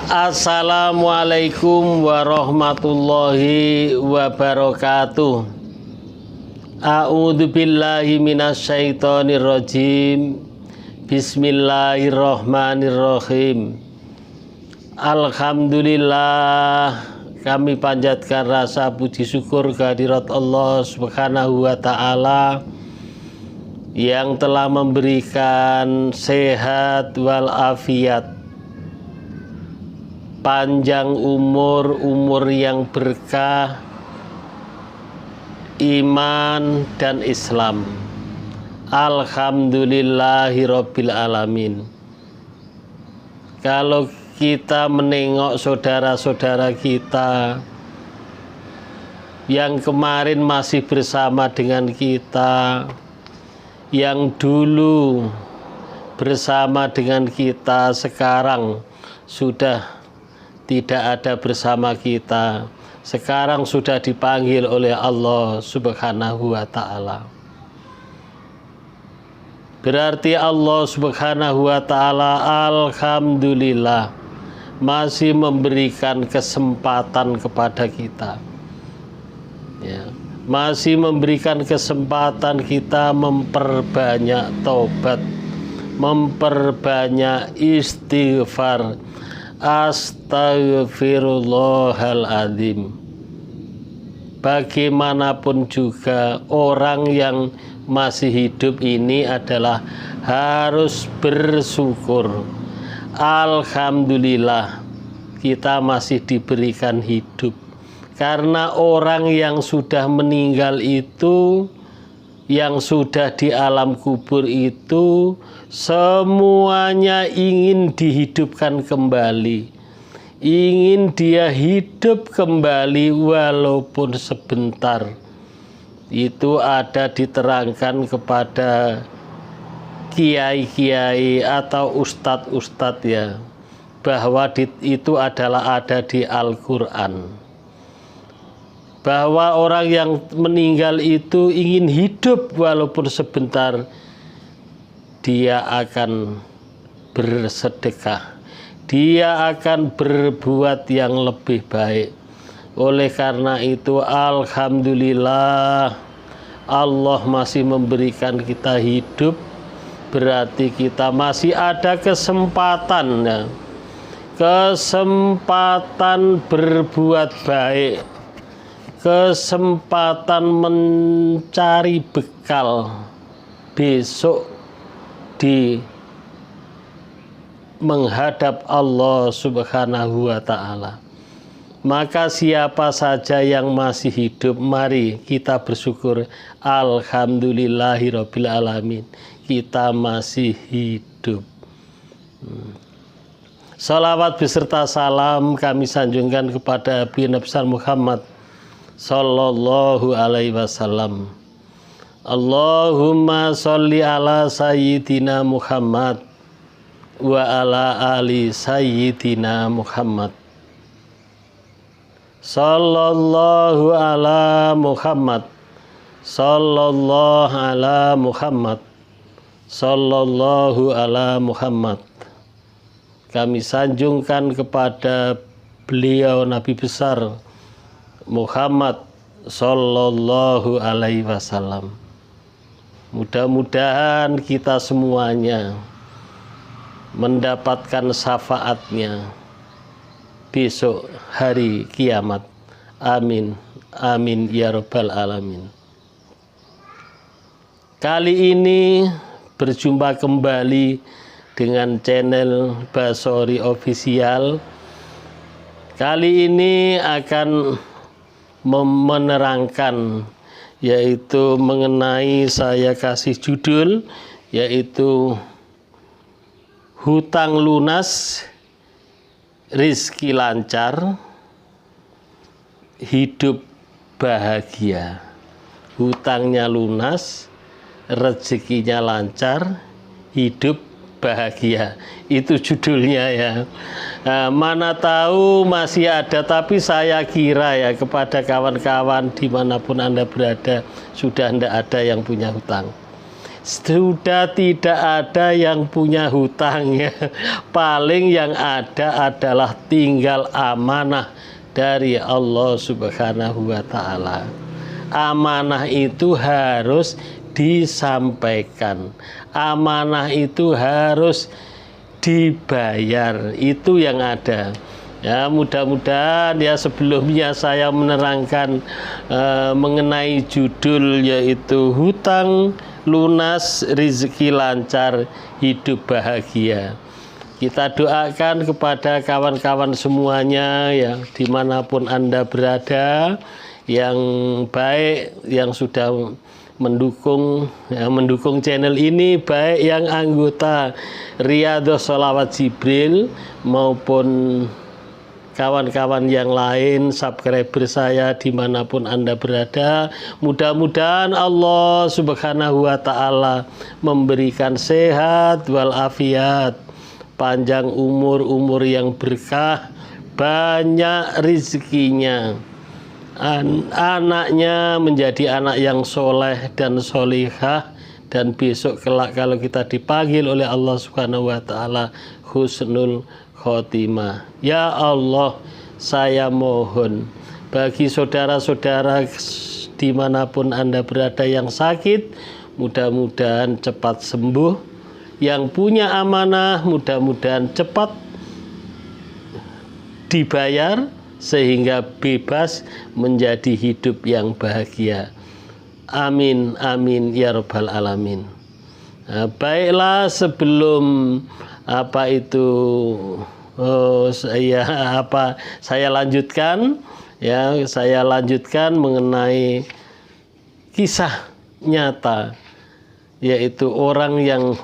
Assalamualaikum warahmatullahi wabarakatuh. A'udzu billahi minasyaitonir rajim. Bismillahirrahmanirrahim. Alhamdulillah, kami panjatkan rasa puji syukur kehadirat Allah Subhanahu wa taala yang telah memberikan sehat walafiat, panjang umur yang berkah, iman dan Islam. Alhamdulillahirabbil alamin. Kalau kita menengok saudara-saudara kita yang kemarin masih bersama dengan kita, yang dulu bersama dengan kita, sekarang sudah tidak ada bersama kita, sekarang sudah dipanggil oleh Allah Subhanahu wa ta'ala. Berarti Allah Subhanahu wa ta'ala alhamdulillah masih memberikan kesempatan kepada kita, ya, masih memberikan kesempatan kita memperbanyak taubat, memperbanyak istighfar. Astaghfirullahaladzim. Bagaimanapun juga orang yang masih hidup ini adalah harus bersyukur. Alhamdulillah kita masih diberikan hidup. Karena orang yang sudah meninggal itu, yang sudah di alam kubur itu, semuanya ingin dihidupkan kembali, ingin dia hidup kembali walaupun sebentar. Itu ada diterangkan kepada kiai-kiai atau ustadz-ustadz, ya, bahwa itu adalah ada di Al-Quran, bahwa orang yang meninggal itu ingin hidup walaupun sebentar. Dia akan bersedekah, dia akan berbuat yang lebih baik. Oleh karena itu alhamdulillah Allah masih memberikan kita hidup, berarti kita masih ada kesempatan, ya, kesempatan berbuat baik, kesempatan mencari bekal besok di menghadap Allah Subhanahu wa ta'ala. Maka siapa saja yang masih hidup, mari kita bersyukur. Alhamdulillahirabbil alamin, kita masih hidup. Salawat beserta salam kami sanjungkan kepada Nabi besar Muhammad sallallahu alaihi wasallam. Allahumma sholli ala sayyidina Muhammad wa ala ali sayyidina Muhammad. Sallallahu ala Muhammad, sallallahu ala Muhammad, sallallahu ala Muhammad. Kami sanjungkan kepada beliau Nabi besar Muhammad sallallahu alaihi wasallam. Mudah-mudahan kita semuanya mendapatkan syafaatnya besok hari kiamat. Amin, amin ya rabbal alamin. Kali ini berjumpa kembali dengan channel Basori Official. Kali ini akan menerangkan, yaitu mengenai, saya kasih judul, yaitu hutang lunas, rizki lancar, hidup bahagia. Hutangnya lunas, rezekinya lancar, hidup bahagia. Itu judulnya, ya. Nah, mana tahu masih ada, tapi saya kira ya kepada kawan-kawan dimanapun Anda berada, sudah tidak ada yang punya hutang. Sudah tidak ada yang punya hutang ya. Paling yang ada adalah tinggal amanah dari Allah Subhanahu wa taala. Amanah itu harus disampaikan. Amanah itu harus dibayar. Itu yang ada. Ya, mudah-mudahan ya sebelumnya saya menerangkan mengenai judul yaitu hutang lunas, rezeki lancar, hidup bahagia. Kita doakan kepada kawan-kawan semuanya ya dimanapun Anda berada, yang baik yang sudah mendukung channel ini, baik yang anggota Riyadhos Sholawat Jibril maupun kawan-kawan yang lain, subscriber saya dimanapun Anda berada. Mudah-mudahan Allah Subhanahu wa ta'ala memberikan sehat walafiat, panjang umur yang berkah, banyak rezekinya, anaknya menjadi anak yang soleh dan solihah, dan besok kelak kalau kita dipanggil oleh Allah Subhanahu wa ta'ala husnul khotimah. Ya Allah, saya mohon bagi saudara-saudara dimanapun Anda berada yang sakit, mudah-mudahan cepat sembuh. Yang punya amanah, mudah-mudahan cepat dibayar sehingga bebas menjadi hidup yang bahagia. Amin, amin, ya Rabbal Alamin. Nah, baiklah, sebelum saya lanjutkan ya, saya lanjutkan mengenai kisah nyata, yaitu orang yang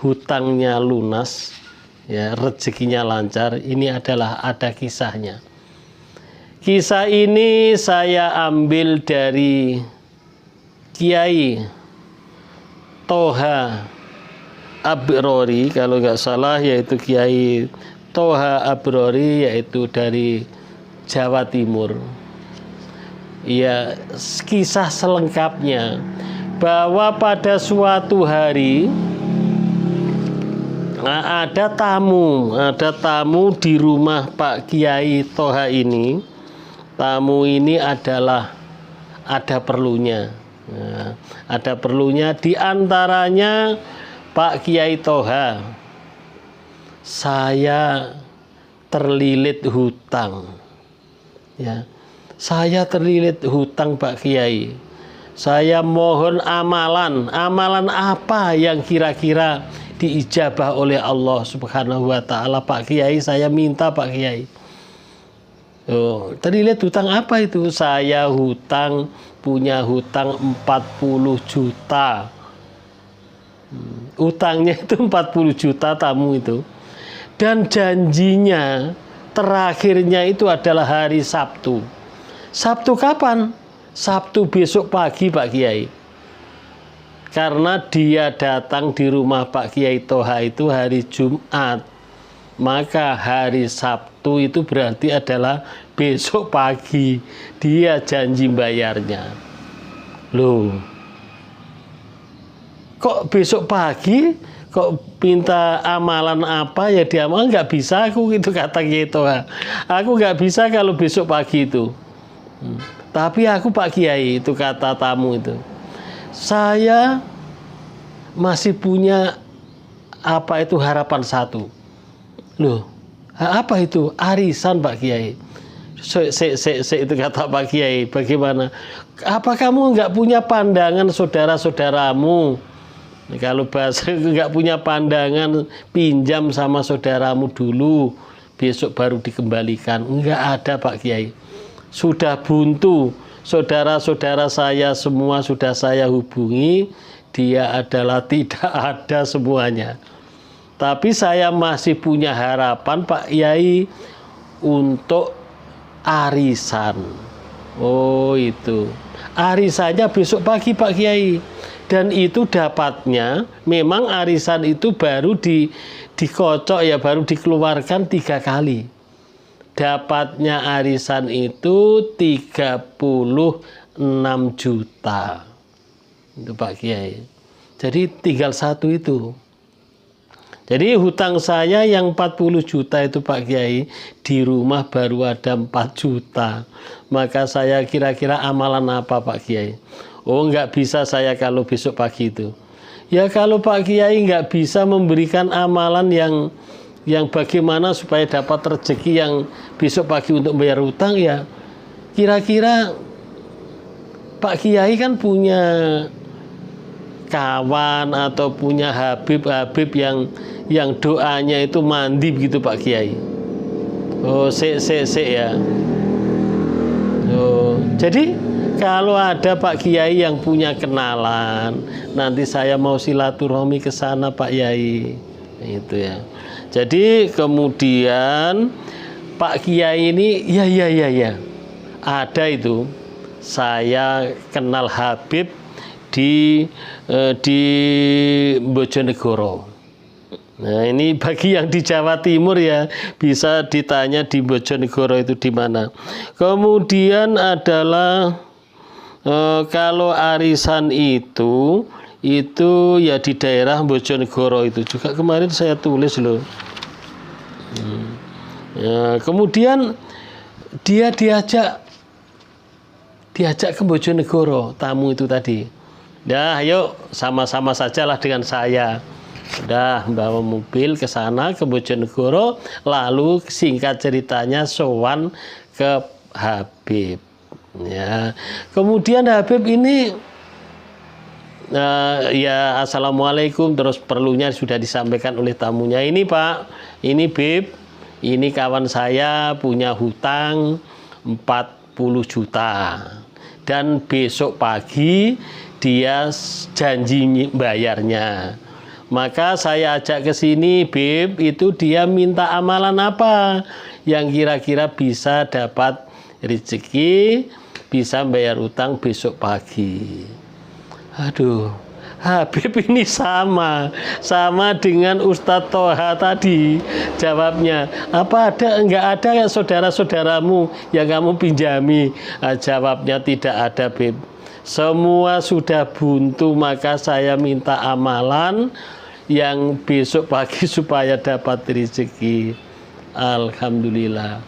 hutangnya lunas ya, rezekinya lancar. Ini adalah ada kisahnya. Kisah ini saya ambil dari Kiai Toha Abrori, kalau nggak salah, yaitu Kiai Toha Abrori, yaitu dari Jawa Timur. Ya, kisah selengkapnya bahwa pada suatu hari ada tamu di rumah Pak Kiai Toha ini. Tamu ini adalah ada perlunya. Nah, ada perlunya diantaranya Pak Kiai Toha, saya terlilit hutang. Ya, saya terlilit hutang Pak Kiai. Saya mohon amalan. Amalan apa yang kira-kira diijabah oleh Allah Subhanahu wa ta'ala Pak Kiai? Saya minta Pak Kiai. Oh, terlilit hutang apa itu? Saya punya hutang 40 juta. Utangnya itu 40 juta tamu itu. Dan janjinya terakhirnya itu adalah hari Sabtu. Sabtu kapan? Sabtu besok pagi Pak Kiai. Karena dia datang di rumah Pak Kiai Toha itu hari Jumat. Maka hari Sabtu itu berarti adalah besok pagi. Dia janji bayarnya. Loh, kok besok pagi, kok minta amalan apa ya diamal? Nggak bisa aku, itu kata Kiai Toha. Aku nggak bisa kalau besok pagi itu. Tapi aku Pak Kiai, itu kata tamu itu. Saya masih punya harapan satu. Loh, apa itu? Arisan Pak Kiai. Itu kata Pak Kiai. Bagaimana? Apa kamu nggak punya pandangan saudara-saudaramu? Kalau bahasa nggak punya pandangan, pinjam sama saudaramu dulu, besok baru dikembalikan. Nggak ada Pak Kiai. Sudah buntu. Saudara-saudara saya semua sudah saya hubungi, dia adalah tidak ada semuanya. Tapi saya masih punya harapan Pak Kiai untuk arisan. Oh itu. Arisannya besok pagi Pak Kiai. Dan itu dapatnya, memang arisan itu baru dikocok ya, baru dikeluarkan 3 kali. Dapatnya arisan itu 36 juta. Itu Pak Kiai. Jadi tinggal satu itu. Jadi hutang saya yang 40 juta itu Pak Kiai, di rumah baru ada 4 juta. Maka saya kira-kira amalan apa Pak Kiai? Oh, nggak bisa saya kalau besok pagi itu. Ya kalau Pak Kiai nggak bisa memberikan amalan yang bagaimana supaya dapat rezeki yang besok pagi untuk bayar hutang, ya kira-kira Pak Kiai kan punya kawan atau punya Habib yang doanya itu mandi begitu Pak Kiai. Oh, ya. Oh, jadi kalau ada Pak Kiai yang punya kenalan, nanti saya mau silaturahmi ke sana Pak Kiai. Itu ya. Jadi kemudian Pak Kiai ini ya. Ada itu. Saya kenal Habib di Bojonegoro. Nah, ini bagi yang di Jawa Timur ya, bisa ditanya di Bojonegoro itu di mana. Kemudian adalah kalau arisan itu ya di daerah Bojonegoro itu juga kemarin saya tulis loh. Ya, kemudian dia diajak ke Bojonegoro, tamu itu tadi. Ya, ayo sama-sama sajalah dengan saya. Udah bawa mobil ke sana ke Bojonegoro, lalu singkat ceritanya sowan ke Habib. Ya, kemudian Habib ini ya assalamualaikum, terus perlunya sudah disampaikan oleh tamunya. Ini Pak, ini Bib, ini kawan saya punya hutang 40 juta dan besok pagi dia janji bayarnya. Maka saya ajak ke sini, Bib, itu dia minta amalan apa yang kira-kira bisa dapat rezeki, bisa bayar utang besok pagi. Aduh, Habib ini sama dengan Ustadz Toha tadi jawabnya. Apa enggak ada saudara-saudaramu yang kamu pinjami? Jawabnya tidak ada, Bib. Semua sudah buntu, maka saya minta amalan yang besok pagi supaya dapat rezeki. Alhamdulillah.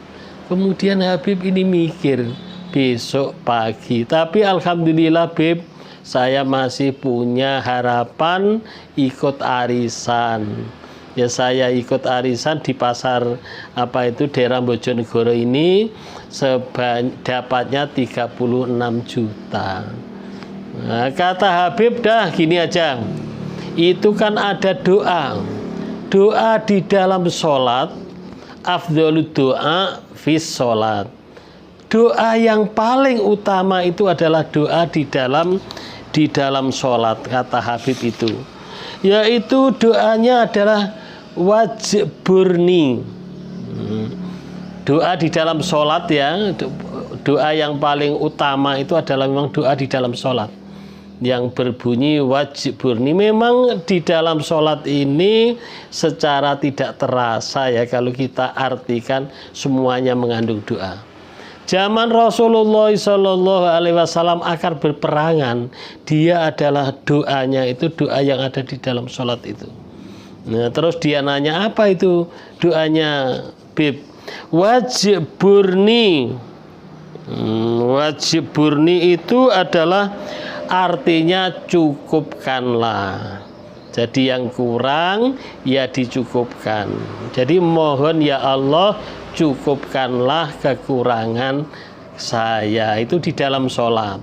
Kemudian Habib ini mikir besok pagi. Tapi alhamdulillah Bib, saya masih punya harapan ikut arisan. Ya saya ikut arisan di pasar daerah Bojonegoro ini dapatnya 36 juta. Nah, kata Habib, dah gini aja. Itu kan ada doa di dalam sholat, afdhalud doa fis sholat. Doa yang paling utama itu adalah doa di dalam sholat, kata Habib itu. Yaitu doanya adalah wajburni. Doa di dalam sholat ya, doa yang paling utama itu adalah memang doa di dalam sholat yang berbunyi wajburni. Memang di dalam sholat ini secara tidak terasa ya, kalau kita artikan semuanya mengandung doa. Zaman Rasulullah SAW akan berperangan, dia adalah doanya itu doa yang ada di dalam sholat itu. Nah, terus dia nanya, apa itu doanya, Bib? Wajburni. Wajburni itu adalah artinya cukupkanlah. Jadi yang kurang ya dicukupkan. Jadi mohon ya Allah, cukupkanlah kekurangan saya, itu di dalam sholat.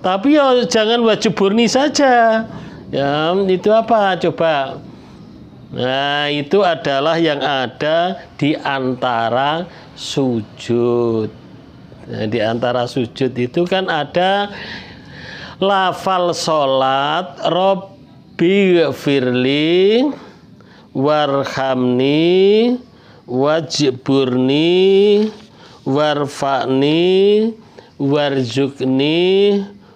Tapi ya jangan wajburni saja. Ya, itu apa coba? Nah, itu adalah yang ada di antara sujud. Nah, di antara sujud itu kan ada lafal sholat, Robbi firli warhamni wajburni warfa'ni warjukni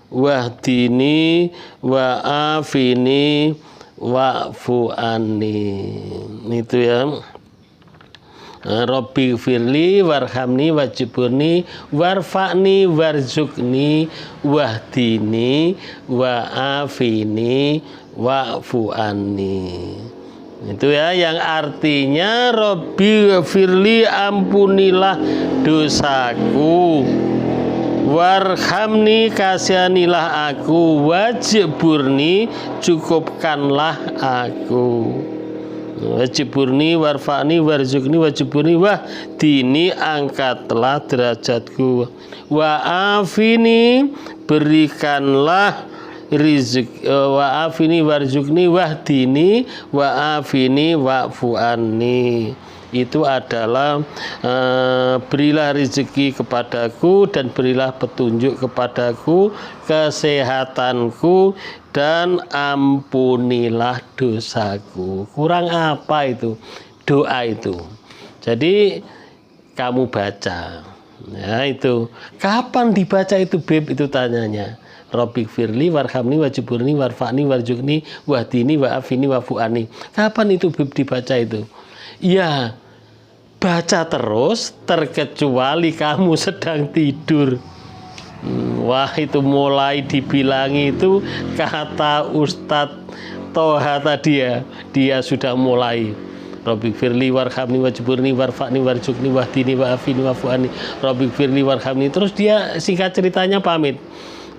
wahdini wa'afini wa'fu anni. Itu ya. Robbi firli warhamni wajburni warfa'ni warjukni wahdini wa'afini wa'fu anni. Itu ya, yang artinya Robbi firli, ampunilah dosaku, warhamni, kasihanilah aku, wajburni, cukupkanlah aku, wajburni, warfa'ni, warzukni, wajburni, wahdini, angkatlah derajatku, wa'afini, berikanlah rizki, wa'afini, warzukni, wahdini, wa'afini, wa'fu anni. Itu adalah berilah rezeki kepadaku dan berilah petunjuk kepadaku, kesehatanku, dan ampunilah dosaku. Kurang apa itu doa itu? Jadi kamu baca ya, itu kapan dibaca itu Beb, itu tanyanya. Rabbik firli warhamni wajburni warfa'ni warjukni wahdini wa'afini wa'fu'ani. Kapan itu Beb dibaca itu? Ya, baca terus terkecuali kamu sedang tidur. Wah, itu mulai dibilangi itu kata Ustadz Toha tadi ya, dia sudah mulai. Rabbik firli warhamni wajburni warfa'ni warjukni wahdini wa'afini wa'fu'ani. Rabbik firli warhamni, terus dia singkat ceritanya pamit.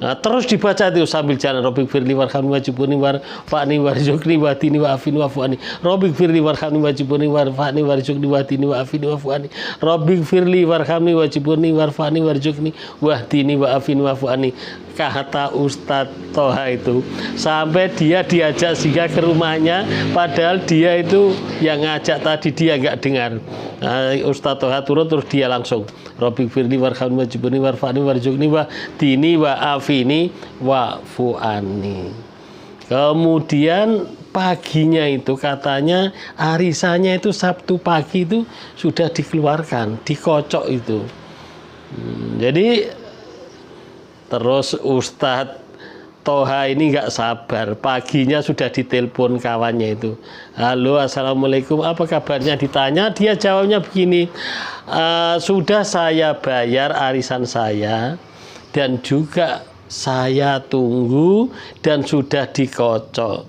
Nah, terus dibaca itu sambil jalan. Rabbik firli warhamni wajburni warfa'ni warjukni wahdini wa'afini wa'fu'ani. Rabbik firli warhamni wajburni warfa'ni warjukni wahdini wa'afini wa'fu'ani. Rabbik firli warhamni wajburni warfa'ni warjukni wahdini wa'afini wa'fu'ani. Kata Ustadz Toha itu sampai dia diajak singgah ke rumahnya, padahal dia itu yang ngajak tadi dia nggak dengar. Nah, Ustadz Toha turun terus dia langsung Rabbik firli warhamni wajburni warfa'ni warjukni wahdini wa'afini wa'fu'ani. Kemudian paginya itu katanya arisannya itu Sabtu pagi itu sudah dikeluarkan, dikocok itu. Jadi terus Ustadz Toha ini nggak sabar, paginya sudah ditelepon kawannya itu. Halo, assalamualaikum, apa kabarnya? Ditanya, dia jawabnya begini, sudah saya bayar arisan saya dan juga saya tunggu dan sudah dikocok,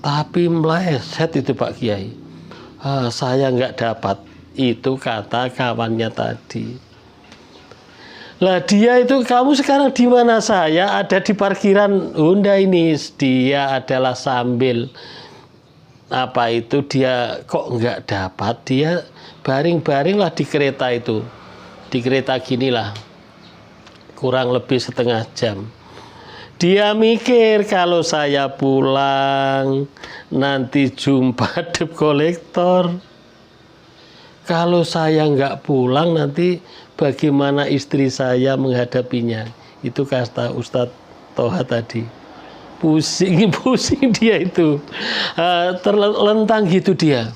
tapi meleset itu Pak Kiai. Saya nggak dapat, itu kata kawannya tadi. Lah dia itu, kamu sekarang di mana? Saya ada di parkiran Honda ini. Dia adalah sambil apa itu, dia kok nggak dapat, dia baring-baring lah di kereta itu, di kereta ginilah, kurang lebih setengah jam. Dia mikir kalau saya pulang nanti jumpa debt kolektor. Kalau saya nggak pulang nanti bagaimana istri saya menghadapinya? Itu kata Ustadz Toha tadi. Pusing dia itu. Terlentang gitu dia.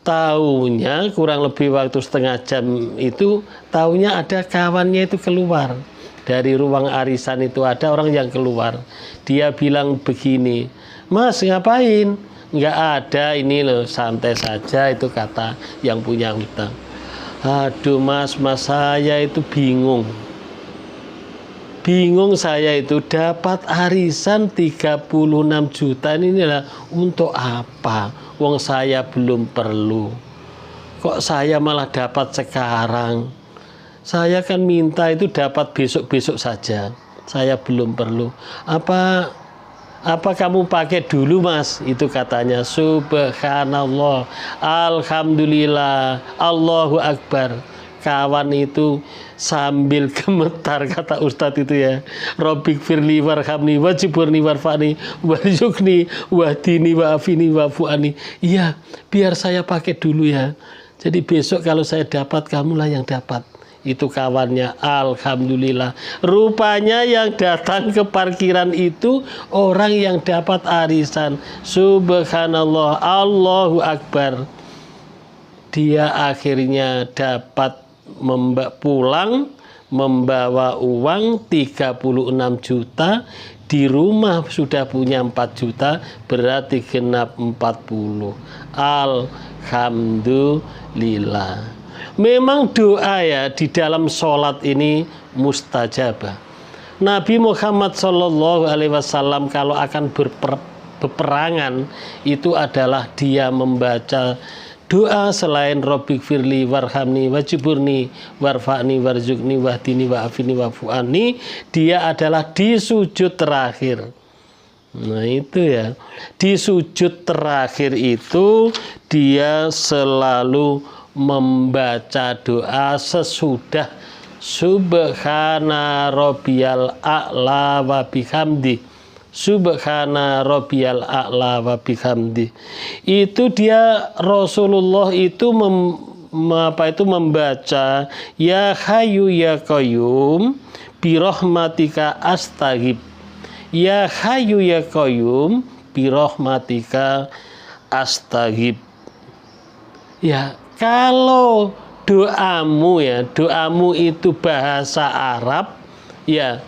Taunya kurang lebih waktu setengah jam itu, taunya ada kawannya itu keluar. Dari ruang arisan itu ada orang yang keluar. Dia bilang begini, Mas ngapain? Nggak ada, ini loh santai saja, itu kata yang punya hutang. Aduh mas saya itu bingung saya itu dapat arisan 36 juta ini lah untuk apa? Wong saya belum perlu, kok saya malah dapat sekarang? Saya kan minta itu dapat besok-besok saja, saya belum perlu. Apa kamu pakai dulu mas? Itu katanya. Subhanallah, alhamdulillah, Allahu Akbar. Kawan itu sambil gemetar, kata Ustadz itu ya. Rabbik firli warhamni wajburni warfa'ni warjukni wahdini wa'afini wa'fu'ani. Iya, biar saya pakai dulu ya. Jadi besok kalau saya dapat, kamulah yang dapat. Itu kawannya. Alhamdulillah, rupanya yang datang ke parkiran itu orang yang dapat arisan. Subhanallah, Allahu Akbar. Dia akhirnya dapat pulang membawa uang 36 juta. Di rumah sudah punya 4 juta, berarti genap 40. Alhamdulillah. Memang doa ya di dalam sholat ini mustajabah. Nabi Muhammad SAW kalau akan peperangan itu adalah dia membaca doa selain Robbik firli warhamni wajiburni warfa'ni warzukni wahdini wa'afini wa'fu'ani, dia adalah di sujud terakhir. Nah itu ya, di sujud terakhir itu dia selalu membaca doa sesudah subhana rabbiyal a'la wa bihamdi. Subhana rabbiyal a'la wa bihamdi. Itu dia Rasulullah itu membaca ya hayyu ya qayyum bi rahmatika astaghib. Ya hayyu ya qayyum bi rahmatika astaghib. Ya, kalau doamu itu bahasa Arab, ya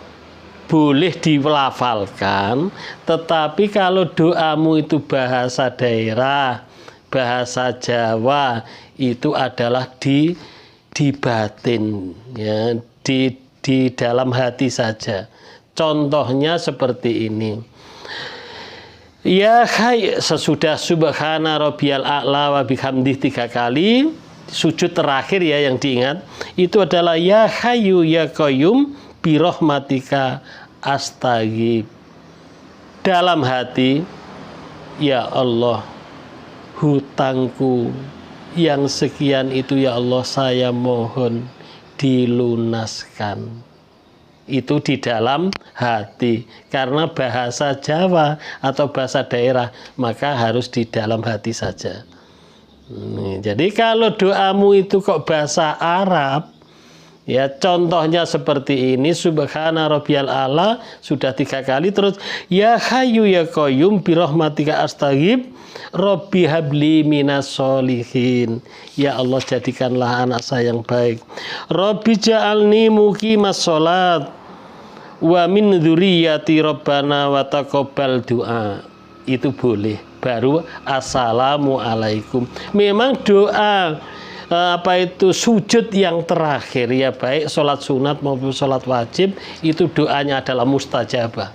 boleh dilafalkan, tetapi kalau doamu itu bahasa daerah, bahasa Jawa, itu adalah di batin, ya, di dalam hati saja. Contohnya seperti ini. Ya hay, sesudah subhana rabbiyal a'la wa bihamdih 3 kali, sujud terakhir ya yang diingat, itu adalah ya hayyu ya qayyum birahmatika astaghib. Dalam hati, ya Allah, hutangku yang sekian itu ya Allah saya mohon dilunaskan. Itu di dalam hati. Karena bahasa Jawa atau bahasa daerah, maka harus di dalam hati saja. Jadi kalau doamu itu kok bahasa Arab, ya contohnya seperti ini, subhana rabbiyal a'la sudah 3 kali, terus ya hayyu ya qayyum birahmatika astaghib rabbi habli minas solihin. Ya Allah jadikanlah anak saya yang baik. Rabbi ja'alni muqimas sholat wa min dzurriyyati rabbana wa taqabbal du'a. Itu boleh. Baru assalamualaikum. Memang doa sujud yang terakhir, ya baik sholat sunat maupun sholat wajib, itu doanya adalah mustajabah.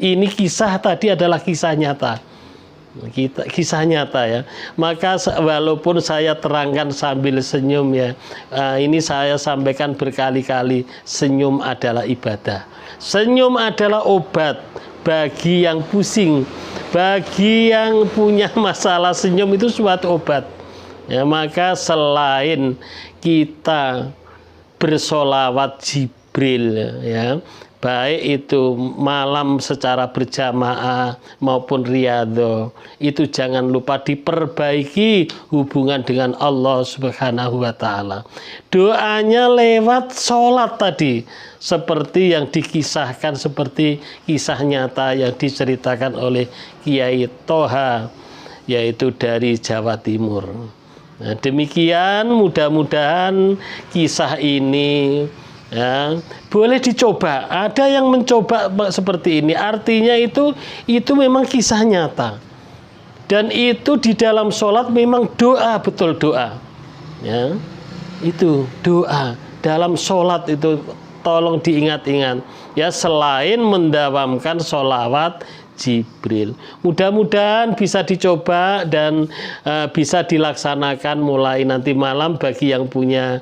Ini kisah tadi adalah kisah nyata. Kisah nyata ya. Maka walaupun saya terangkan sambil senyum ya, ini saya sampaikan berkali-kali, senyum adalah ibadah. Senyum adalah obat bagi yang pusing, bagi yang punya masalah. Senyum itu suatu obat. Ya, maka selain kita bersolawat Jibril, ya, baik itu malam secara berjamaah maupun riyadhah, itu jangan lupa diperbaiki hubungan dengan Allah Subhanahu wa Ta'ala. Doanya lewat sholat tadi, seperti yang dikisahkan, seperti kisah nyata yang diceritakan oleh Kiai Toha, yaitu dari Jawa Timur. Nah, demikian mudah-mudahan kisah ini ya, boleh dicoba. Ada yang mencoba seperti ini, artinya itu memang kisah nyata, dan itu di dalam sholat memang doa, betul doa ya, itu doa dalam sholat itu tolong diingat-ingat ya, selain mendawamkan sholawat Jibril. Mudah-mudahan bisa dicoba dan bisa dilaksanakan mulai nanti malam bagi yang punya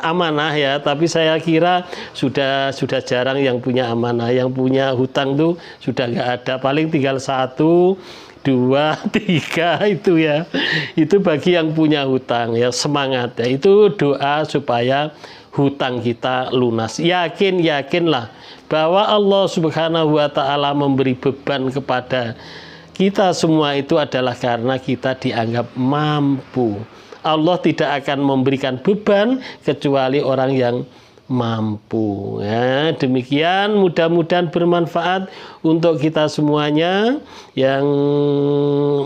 amanah ya. Tapi saya kira sudah jarang yang punya amanah, yang punya hutang tuh sudah nggak ada, paling tinggal 1, 2, 3 itu ya. Itu bagi yang punya hutang ya, semangat ya. Itu doa supaya hutang kita lunas. Yakinlah bahwa Allah Subhanahu wa Ta'ala memberi beban kepada kita semua itu adalah karena kita dianggap mampu. Allah tidak akan memberikan beban kecuali orang yang mampu ya. Demikian, mudah-mudahan bermanfaat untuk kita semuanya yang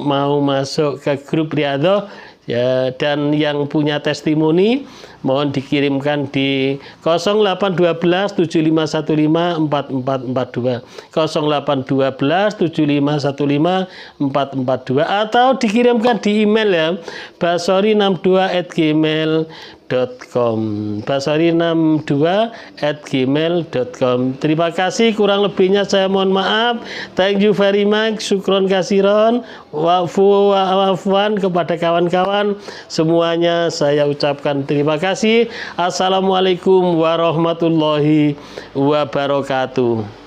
mau masuk ke grup riyadhah ya, dan yang punya testimoni mohon dikirimkan di 0812 7515 4442 0812 7515 4442 atau dikirimkan di email ya, basori62@gmail.com. basori62@gmail.com. Terima kasih, kurang lebihnya saya mohon maaf. Thank you very much. Syukron kasiron. Wa'fu wa'afwan kepada kawan-kawan semuanya saya ucapkan terima kasih. Assalamualaikum warahmatullahi wabarakatuh.